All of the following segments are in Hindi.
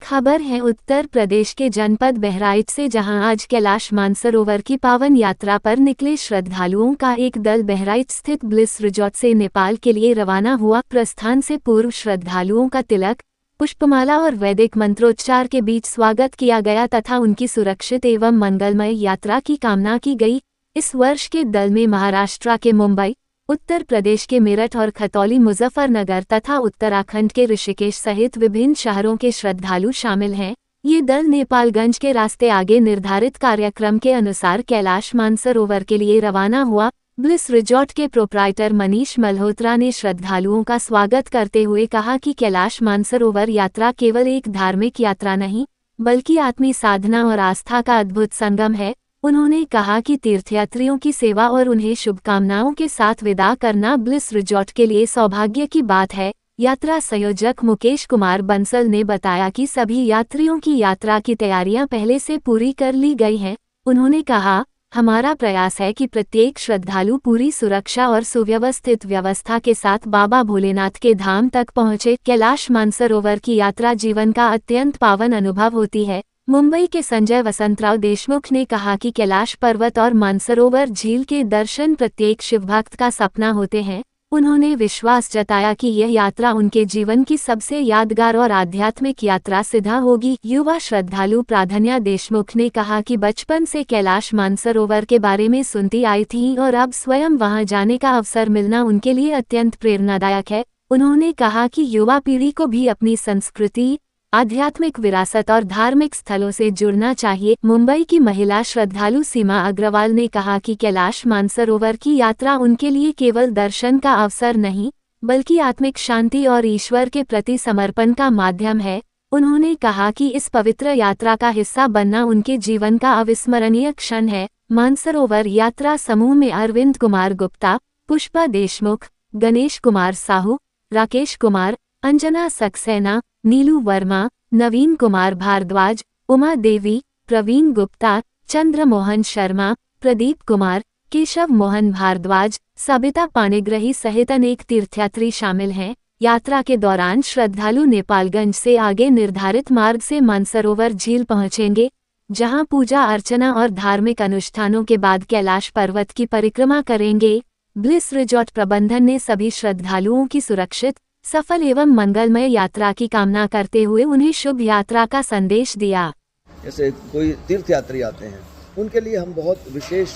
खबर है उत्तर प्रदेश के जनपद बहराइच से, जहां आज कैलाश मानसरोवर की पावन यात्रा पर निकले श्रद्धालुओं का एक दल बहराइच स्थित ब्लिस रिजॉर्ट से नेपाल के लिए रवाना हुआ। प्रस्थान से पूर्व श्रद्धालुओं का तिलक, पुष्पमाला और वैदिक मंत्रोच्चार के बीच स्वागत किया गया तथा उनकी सुरक्षित एवं मंगलमय यात्रा की कामना की गई। इस वर्ष के दल में महाराष्ट्र के मुंबई, उत्तर प्रदेश के मेरठ और खतौली, मुजफ्फरनगर तथा उत्तराखंड के ऋषिकेश सहित विभिन्न शहरों के श्रद्धालु शामिल हैं। ये दल नेपालगंज के रास्ते आगे निर्धारित कार्यक्रम के अनुसार कैलाश मानसरोवर के लिए रवाना हुआ। ब्लिस रिजॉर्ट के प्रोप्राइटर मनीष मल्होत्रा ने श्रद्धालुओं का स्वागत करते हुए कहा कि कैलाश मानसरोवर यात्रा केवल एक धार्मिक यात्रा नहीं, बल्कि आत्मी साधना और आस्था का अद्भुत संगम है। उन्होंने कहा कि तीर्थयात्रियों की सेवा और उन्हें शुभकामनाओं के साथ विदा करना ब्लिस रिजॉर्ट के लिए सौभाग्य की बात है। यात्रा संयोजक मुकेश कुमार बंसल ने बताया कि सभी यात्रियों की यात्रा की तैयारियां पहले से पूरी कर ली गई हैं। उन्होंने कहा, हमारा प्रयास है कि प्रत्येक श्रद्धालु पूरी सुरक्षा और सुव्यवस्थित व्यवस्था के साथ बाबा भोलेनाथ के धाम तक पहुंचे। कैलाश मानसरोवर की यात्रा जीवन का अत्यंत पावन अनुभव होती है। मुंबई के संजय वसंतराव देशमुख ने कहा कि कैलाश पर्वत और मानसरोवर झील के दर्शन प्रत्येक शिवभक्त का सपना होते हैं। उन्होंने विश्वास जताया कि यह यात्रा उनके जीवन की सबसे यादगार और आध्यात्मिक यात्रा सिद्ध होगी। युवा श्रद्धालु प्राधान्या देशमुख ने कहा कि बचपन से कैलाश मानसरोवर के बारे में सुनती आई थी और अब स्वयं वहां जाने का अवसर मिलना उनके लिए अत्यंत प्रेरणादायक है। उन्होंने कहा कि युवा पीढ़ी को भी अपनी संस्कृति, आध्यात्मिक विरासत और धार्मिक स्थलों से जुड़ना चाहिए। मुंबई की महिला श्रद्धालु सीमा अग्रवाल ने कहा कि कैलाश मानसरोवर की यात्रा उनके लिए केवल दर्शन का अवसर नहीं, बल्कि आत्मिक शांति और ईश्वर के प्रति समर्पण का माध्यम है। उन्होंने कहा कि इस पवित्र यात्रा का हिस्सा बनना उनके जीवन का अविस्मरणीय क्षण है। मानसरोवर यात्रा समूह में अरविंद कुमार गुप्ता, पुष्पा देशमुख, गणेश कुमार साहू, राकेश कुमार, अंजना सक्सेना, नीलू वर्मा, नवीन कुमार भारद्वाज, उमा देवी, प्रवीण गुप्ता, चंद्र मोहन शर्मा, प्रदीप कुमार, केशव मोहन भारद्वाज, सबिता पाणिग्रही सहित अनेक तीर्थयात्री शामिल हैं। यात्रा के दौरान श्रद्धालु नेपालगंज से आगे निर्धारित मार्ग से मानसरोवर झील पहुंचेंगे, जहां पूजा अर्चना और धार्मिक अनुष्ठानों के बाद कैलाश पर्वत की परिक्रमा करेंगे। ब्लिस रिजॉर्ट प्रबंधन ने सभी श्रद्धालुओं की सुरक्षित, सफल एवं मंगलमय यात्रा की कामना करते हुए उन्हें शुभ यात्रा का संदेश दिया। जैसे कोई तीर्थयात्री आते हैं, उनके लिए हम बहुत विशेष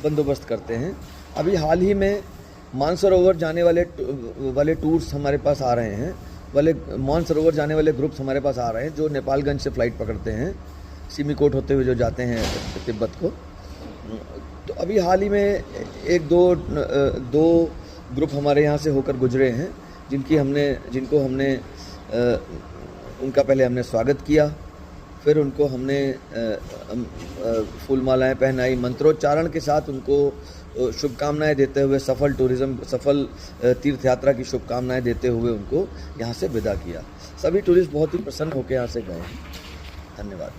बंदोबस्त करते हैं। अभी हाल ही में मानसरोवर जाने वाले टूर्स हमारे पास आ रहे हैं, मानसरोवर जाने वाले ग्रुप्स हमारे पास आ रहे हैं, जो नेपालगंज से फ़्लाइट पकड़ते हैं, सिमिकोट होते हुए जो जाते हैं तिब्बत को। तो अभी हाल ही में दो ग्रुप हमारे यहाँ से होकर गुजरे हैं, जिनको हमने उनका पहले हमने स्वागत किया, फिर उनको हमने फूल मालाएँ पहनाई, मंत्रोच्चारण के साथ उनको शुभकामनाएं देते हुए, सफल तीर्थ यात्रा की शुभकामनाएं देते हुए उनको यहाँ से विदा किया। सभी टूरिस्ट बहुत ही प्रसन्न होकर यहाँ से गए हैं। धन्यवाद।